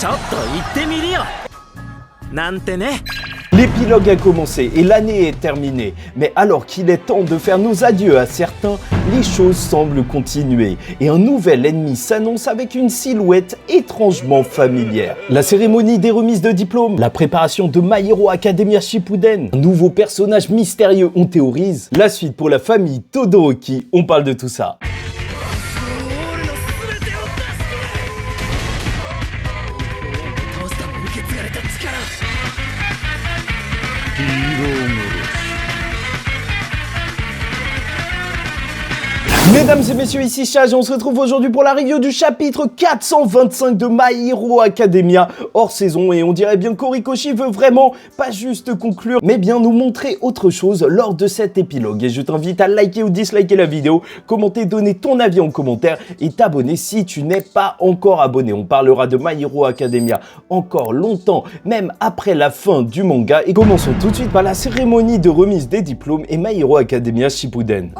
ちょっと行ってみるよなんてね。 L'épilogue a commencé et l'année est terminée. Mais alors qu'il est temps de faire nos adieux à certains, les choses semblent continuer. Et un nouvel ennemi s'annonce avec une silhouette étrangement familière. La cérémonie des remises de diplômes, la préparation de My Hero Academia Shippuden, un nouveau personnage mystérieux on théorise, la suite pour la famille Todoroki, on parle de tout ça. Mesdames et messieurs, ici Chage, on se retrouve aujourd'hui pour la review du chapitre 425 de My Hero Academia, hors saison, et on dirait bien qu'Horikoshi veut vraiment pas juste conclure, mais bien nous montrer autre chose lors de cet épilogue. Et je t'invite à liker ou disliker la vidéo, commenter, donner ton avis en commentaire et t'abonner si tu n'es pas encore abonné. On parlera de My Hero Academia encore longtemps, même après la fin du manga, et commençons tout de suite par la cérémonie de remise des diplômes et My Hero Academia Shippuden.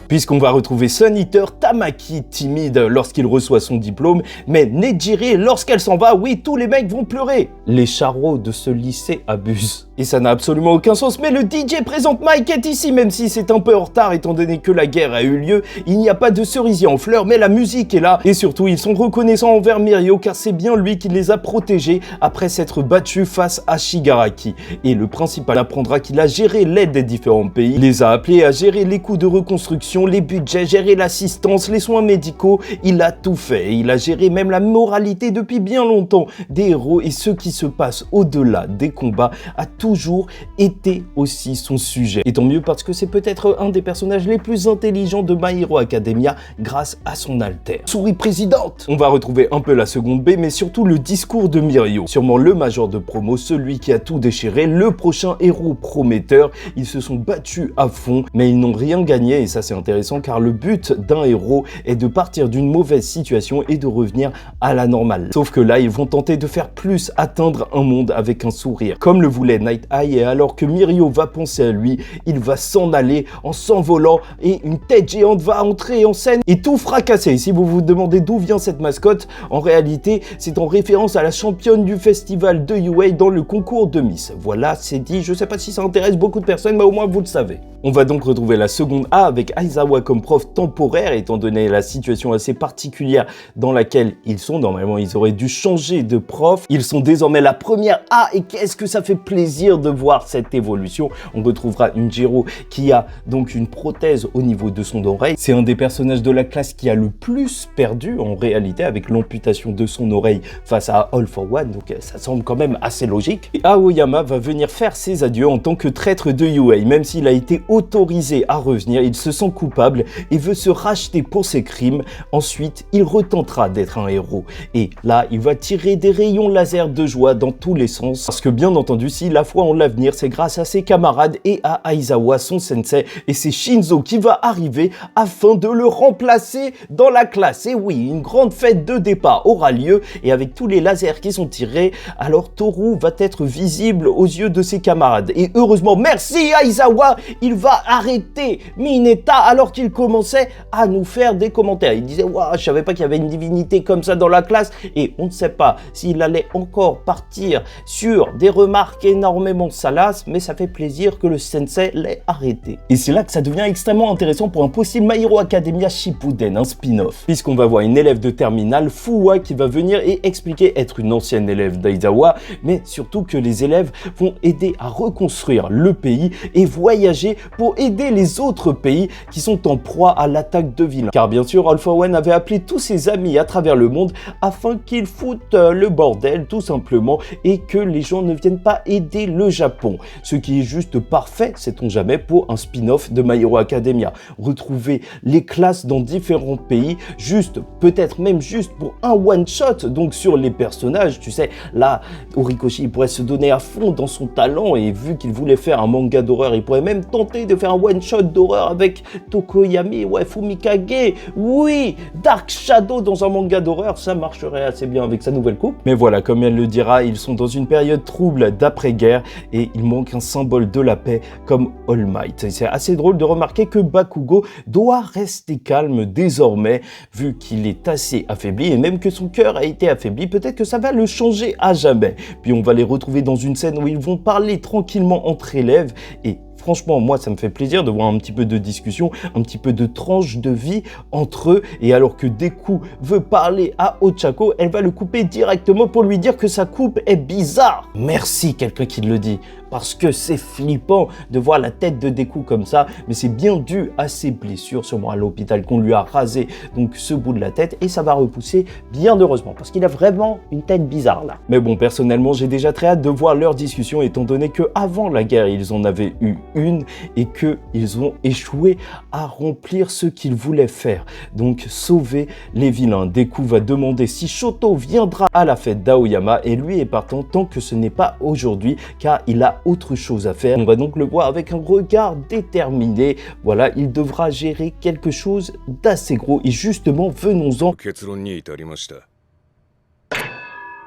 Puisqu'on va retrouver Sun Eater, Tamaki timide lorsqu'il reçoit son diplôme, mais Nejire lorsqu'elle s'en va, oui, tous les mecs vont pleurer. Les charros de ce lycée abusent. Et ça n'a absolument aucun sens, mais le DJ présente Mike est ici, même si c'est un peu en retard étant donné que la guerre a eu lieu. Il n'y a pas de cerisier en fleurs, mais la musique est là. Et surtout, ils sont reconnaissants envers Mirio, car c'est bien lui qui les a protégés après s'être battu face à Shigaraki. Et le principal apprendra qu'il a géré l'aide des différents pays, il les a appelés à gérer les coûts de reconstruction, les budgets, gérer l'assistance, les soins médicaux. Il a tout fait, et il a géré même la moralité depuis bien longtemps des héros, et ce qui se passe au-delà des combats a toujours été aussi son sujet. Et tant mieux parce que c'est peut-être un des personnages les plus intelligents de My Hero Academia grâce à son alter. Souris présidente! On va retrouver un peu la seconde B, mais surtout le discours de Mirio. Sûrement le major de promo, celui qui a tout déchiré, le prochain héros prometteur. Ils se sont battus à fond, mais ils n'ont rien gagné, et ça c'est intéressant car le but d'un héros est de partir d'une mauvaise situation et de revenir à la normale. Sauf que là, ils vont tenter de faire plus, atteindre un monde avec un sourire, comme le voulait Night Eye, et alors que Mirio va penser à lui, il va s'en aller en s'envolant et une tête géante va entrer en scène et tout fracasser. Et si vous vous demandez d'où vient cette mascotte, en réalité, c'est en référence à la championne du festival de UA dans le concours de Miss. Voilà, c'est dit, je sais pas si ça intéresse beaucoup de personnes, mais au moins vous le savez. On va donc retrouver la seconde A avec Aizawa comme prof temporaire, étant donné la situation assez particulière dans laquelle ils sont. Normalement, ils auraient dû changer de prof. Ils sont désormais la première A, et qu'est-ce que ça fait plaisir de voir cette évolution. On retrouvera une Jiro qui a donc une prothèse au niveau de son oreille. C'est un des personnages de la classe qui a le plus perdu en réalité, avec l'amputation de son oreille face à All for One, donc ça semble quand même assez logique. Et Aoyama va venir faire ses adieux en tant que traître de UA. Même s'il a été autorisé à revenir, il se sent coupable et veut se racheter pour ses crimes. Ensuite, il retentera d'être un héros. Et là, il va tirer des rayons laser de joie dans tous les sens. Parce que bien entendu, si la foi en l'avenir, c'est grâce à ses camarades et à Aizawa, son sensei, et c'est Shinzo qui va arriver afin de le remplacer dans la classe. Et oui, une grande fête de départ aura lieu, et avec tous les lasers qui sont tirés, alors Toru va être visible aux yeux de ses camarades. Et heureusement, merci Aizawa, il va arrêter Mineta alors qu'il commençait à nous faire des commentaires. Il disait, waouh, je savais pas qu'il y avait une divinité comme ça dans la classe, et on ne sait pas s'il allait encore partir sur des remarques énormément salaces, mais ça fait plaisir que le sensei l'ait arrêté. Et c'est là que ça devient extrêmement intéressant pour un possible My Hero Academia Shippuden, un spin-off, puisqu'on va voir une élève de terminale, Fuwa, qui va venir et expliquer être une ancienne élève d'Aizawa, mais surtout que les élèves vont aider à reconstruire le pays et voyager pour aider les autres pays qui sont en proie à l'attaque de vilains. Car bien sûr, All for One avait appelé tous ses amis à travers le monde afin qu'ils foutent le bordel tout simplement et que les gens ne viennent pas aider le Japon. Ce qui est juste parfait, sait-on jamais, pour un spin-off de My Hero Academia. Retrouver les classes dans différents pays, juste, peut-être même juste pour un one-shot, donc sur les personnages, tu sais, là, Horikoshi, il pourrait se donner à fond dans son talent et vu qu'il voulait faire un manga d'horreur, il pourrait même tenter l'esprit de faire un one-shot d'horreur avec Tokoyami, ouais, Fumikage, oui, Dark Shadow dans un manga d'horreur, ça marcherait assez bien avec sa nouvelle coupe. Mais voilà, comme elle le dira, ils sont dans une période trouble d'après-guerre et il manque un symbole de la paix comme All Might. Et c'est assez drôle de remarquer que Bakugo doit rester calme désormais, vu qu'il est assez affaibli et même que son cœur a été affaibli. Peut-être que ça va le changer à jamais. Puis on va les retrouver dans une scène où ils vont parler tranquillement entre élèves et franchement, moi, ça me fait plaisir de voir un petit peu de discussion, un petit peu de tranche de vie entre eux. Et alors que Deku veut parler à Ochako, elle va le couper directement pour lui dire que sa coupe est bizarre. Merci, quelqu'un qui le dit. Parce que c'est flippant de voir la tête de Deku comme ça, mais c'est bien dû à ses blessures, sûrement à l'hôpital, qu'on lui a rasé donc ce bout de la tête, et ça va repousser bien heureusement, parce qu'il a vraiment une tête bizarre là. Mais bon, personnellement, j'ai déjà très hâte de voir leur discussion, étant donné que avant la guerre, ils en avaient eu une, et qu'ils ont échoué à remplir ce qu'ils voulaient faire, donc sauver les vilains. Deku va demander si Shoto viendra à la fête d'Aoyama, et lui est partant tant que ce n'est pas aujourd'hui, car il a autre chose à faire. On va donc le voir avec un regard déterminé. Voilà, il devra gérer quelque chose d'assez gros. Et justement, venons-en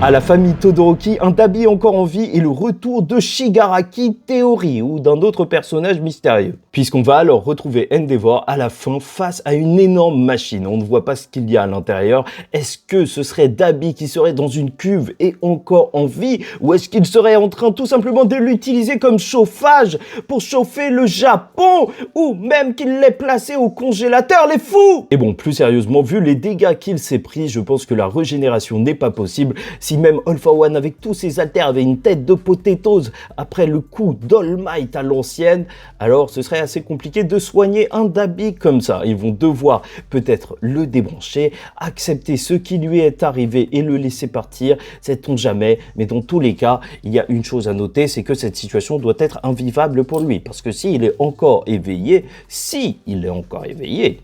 à la famille Todoroki, un Dabi encore en vie et le retour de Shigaraki Theory ou d'un autre personnage mystérieux. Puisqu'on va alors retrouver Endeavor à la fin face à une énorme machine. On ne voit pas ce qu'il y a à l'intérieur. Est-ce que ce serait Dabi qui serait dans une cuve et encore en vie? Ou est-ce qu'il serait en train tout simplement de l'utiliser comme chauffage pour chauffer le Japon? Ou même qu'il l'ait placé au congélateur, les fous! Et bon, plus sérieusement, vu les dégâts qu'il s'est pris, je pense que la régénération n'est pas possible. Si même All For One avec tous ses haltères avait une tête de potatoes après le coup d'All Might à l'ancienne, alors ce serait assez compliqué de soigner un Dabi comme ça. Ils vont devoir peut-être le débrancher, accepter ce qui lui est arrivé et le laisser partir, sait-on jamais, mais dans tous les cas, il y a une chose à noter, c'est que cette situation doit être invivable pour lui, parce que s'il est encore éveillé,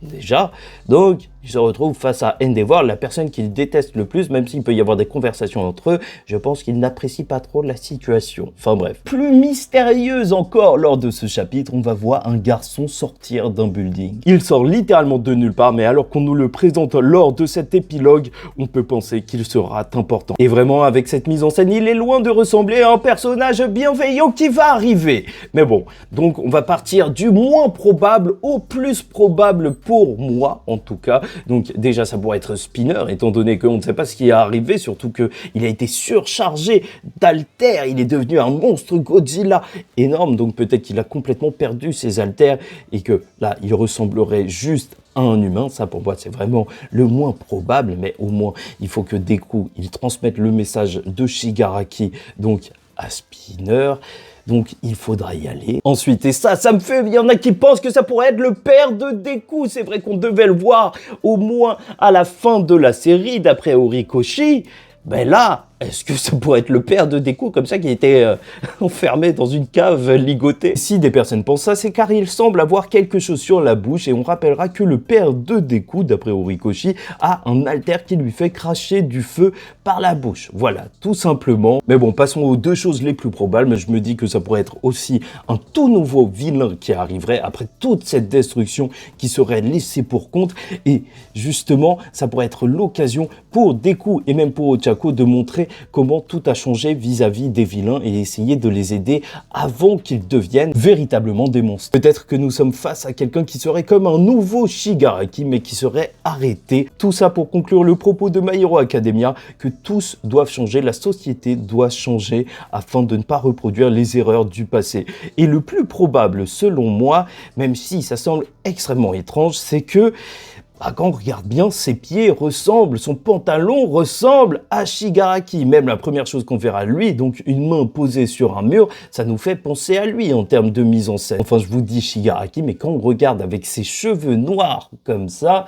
déjà, donc il se retrouve face à Endeavor, la personne qu'il déteste le plus, même s'il peut y avoir des conversations entre eux, je pense qu'il n'apprécie pas trop la situation. Enfin bref. Plus mystérieuse encore, lors de ce chapitre, on va voir un garçon sortir d'un building. Il sort littéralement de nulle part, mais alors qu'on nous le présente lors de cet épilogue, on peut penser qu'il sera important. Et vraiment, avec cette mise en scène, il est loin de ressembler à un personnage bienveillant qui va arriver. Mais bon, donc on va partir du moins probable au plus probable pour moi, en tout cas. Donc déjà ça pourrait être Spinner, étant donné qu'on ne sait pas ce qui est arrivé, surtout qu'il a été surchargé d'haltères, il est devenu un monstre Godzilla énorme, donc peut-être qu'il a complètement perdu ses haltères et que là il ressemblerait juste à un humain. Ça pour moi c'est vraiment le moins probable, mais au moins il faut que Deku il transmette le message de Shigaraki donc à Spinner. Donc, il faudra y aller. Ensuite, et ça me fait... Il y en a qui pensent que ça pourrait être le père de Deku. C'est vrai qu'on devait le voir au moins à la fin de la série, d'après Horikoshi. Ben là, est-ce que ça pourrait être le père de Deku comme ça qui était enfermé dans une cave ligotée? Si des personnes pensent ça, c'est car il semble avoir quelque chose sur la bouche et on rappellera que le père de Deku, d'après Horikoshi, a un alter qui lui fait cracher du feu par la bouche. Voilà, tout simplement. Mais bon, passons aux deux choses les plus probables. Mais je me dis que ça pourrait être aussi un tout nouveau vilain qui arriverait après toute cette destruction qui serait laissée pour compte. Et justement, ça pourrait être l'occasion pour Deku et même pour Ochako de montrer comment tout a changé vis-à-vis des vilains et essayer de les aider avant qu'ils deviennent véritablement des monstres. Peut-être que nous sommes face à quelqu'un qui serait comme un nouveau Shigaraki mais qui serait arrêté. Tout ça pour conclure le propos de My Hero Academia, que tous doivent changer, la société doit changer afin de ne pas reproduire les erreurs du passé. Et le plus probable selon moi, même si ça semble extrêmement étrange, c'est que quand on regarde bien, ses pieds ressemblent, son pantalon ressemble à Shigaraki. Même la première chose qu'on verra lui, donc une main posée sur un mur, ça nous fait penser à lui en termes de mise en scène. Enfin, je vous dis Shigaraki, mais quand on regarde avec ses cheveux noirs comme ça,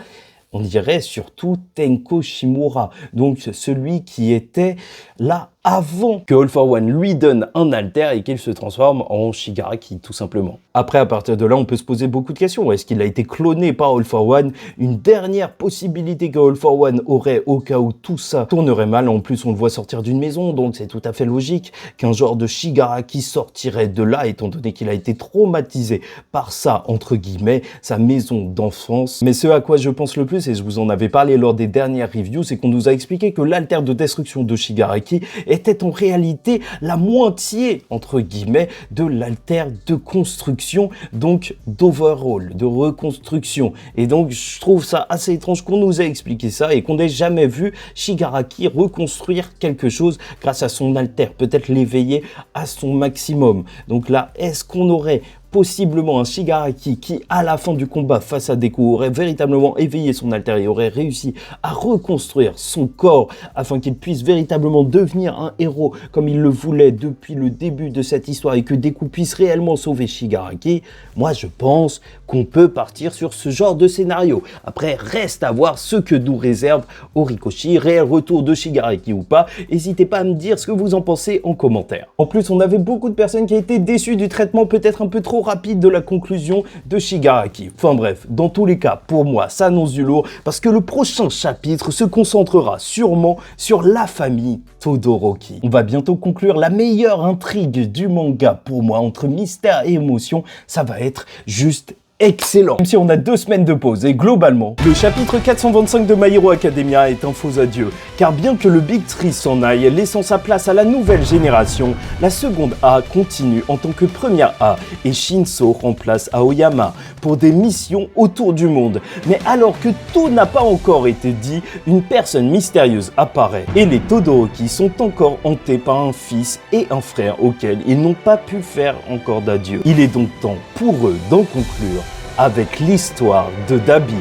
on dirait surtout Tenko Shimura, donc celui qui était là avant que All For One lui donne un alter et qu'il se transforme en Shigaraki, tout simplement. Après, à partir de là, on peut se poser beaucoup de questions. Est-ce qu'il a été cloné par All For One? Une dernière possibilité que All For One aurait au cas où tout ça tournerait mal. En plus, on le voit sortir d'une maison, donc c'est tout à fait logique qu'un genre de Shigaraki sortirait de là, étant donné qu'il a été traumatisé par ça, entre guillemets, sa maison d'enfance. Mais ce à quoi je pense le plus, et je vous en avais parlé lors des dernières reviews, c'est qu'on nous a expliqué que l'alter de destruction de Shigaraki était en réalité la moitié, entre guillemets, de l'alter de construction, donc d'overhaul, de reconstruction. Et donc, je trouve ça assez étrange qu'on nous ait expliqué ça et qu'on n'ait jamais vu Shigaraki reconstruire quelque chose grâce à son alter, peut-être l'éveiller à son maximum. Donc là, est-ce qu'on aurait possiblement un Shigaraki qui, à la fin du combat face à Deku, aurait véritablement éveillé son alter et aurait réussi à reconstruire son corps afin qu'il puisse véritablement devenir un héros comme il le voulait depuis le début de cette histoire et que Deku puisse réellement sauver Shigaraki? Moi, je pense qu'on peut partir sur ce genre de scénario. Après, reste à voir ce que nous réserve Horikoshi, réel retour de Shigaraki ou pas. N'hésitez pas à me dire ce que vous en pensez en commentaire. En plus, on avait beaucoup de personnes qui étaient déçues du traitement peut-être un peu trop rapide de la conclusion de Shigaraki. Enfin bref, dans tous les cas, pour moi, ça annonce du lourd parce que le prochain chapitre se concentrera sûrement sur la famille Todoroki. On va bientôt conclure la meilleure intrigue du manga pour moi, entre mystère et émotion. Ça va être juste excellent. Même si on a 2 semaines de pause et globalement, le chapitre 425 de My Hero Academia est un faux adieu. Car bien que le Big Three s'en aille, laissant sa place à la nouvelle génération, la seconde A continue en tant que première A et Shinso remplace Aoyama pour des missions autour du monde. Mais alors que tout n'a pas encore été dit, une personne mystérieuse apparaît et les Todoroki sont encore hantés par un fils et un frère auxquels ils n'ont pas pu faire encore d'adieu. Il est donc temps pour eux d'en conclure avec l'histoire de Dabi.